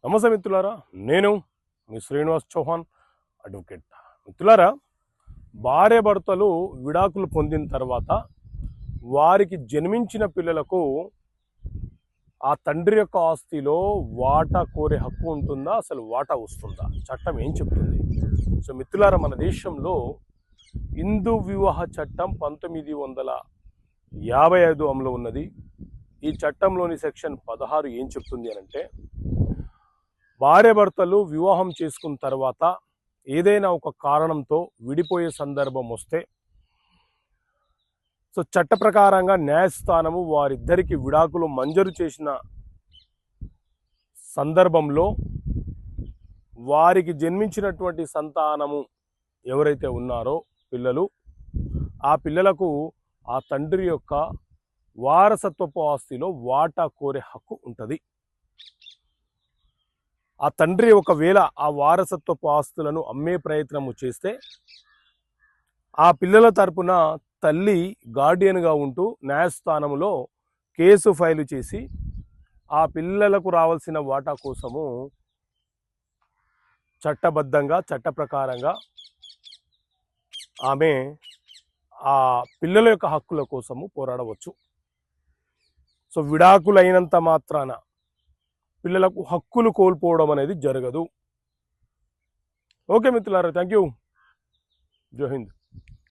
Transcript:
నమస్తే మిత్రులారా, నేను మీ శ్రీనివాస్ చౌహాన్ అడ్వకేట్. మిత్రులారా, భార్య భర్తలు విడాకులు పొందిన తర్వాత వారికి జన్మించిన పిల్లలకు ఆ తండ్రి యొక్క ఆస్తిలో వాటా కోరే హక్కు ఉంటుందా, అసలు వాటా వస్తుందా, చట్టం ఏం చెప్తుంది? సో మిత్రులారా, మన దేశంలో హిందూ వివాహ చట్టం 1955 అమలు ఉన్నది. ఈ చట్టంలోని సెక్షన్ 16 ఏం చెప్తుంది అనంటే, భార్యాభర్తలు వివాహం చేసుకున్న తర్వాత ఏదైనా ఒక కారణంతో విడిపోయే సందర్భం వస్తే సో చట్ట ప్రకారంగా న్యాయస్థానము వారిద్దరికి విడాకులు మంజూరు చేసిన సందర్భంలో వారికి జన్మించినటువంటి సంతానము ఎవరైతే ఉన్నారో పిల్లలు, ఆ పిల్లలకు ఆ తండ్రి యొక్క వారసత్వపు ఆస్తిలో వాటా కోరే హక్కు ఉంటుంది. ఆ తండ్రి ఒకవేళ ఆ వారసత్వపు ఆస్తులను అమ్మే ప్రయత్నము చేస్తే ఆ పిల్లల తరపున తల్లి గార్డియన్గా ఉంటూ న్యాయస్థానంలో కేసు ఫైలు చేసి ఆ పిల్లలకు రావాల్సిన వాటా కోసము చట్టబద్ధంగా చట్ట ప్రకారంగా ఆమె ఆ పిల్లల యొక్క హక్కుల కోసము పోరాడవచ్చు. సో విడాకులైనంత మాత్రాన పిల్లలకు హక్కులు కోల్పోవడం అనేది జరగదు. ఓకే మిత్రులారా, థ్యాంక్ యూ. జై హింద్.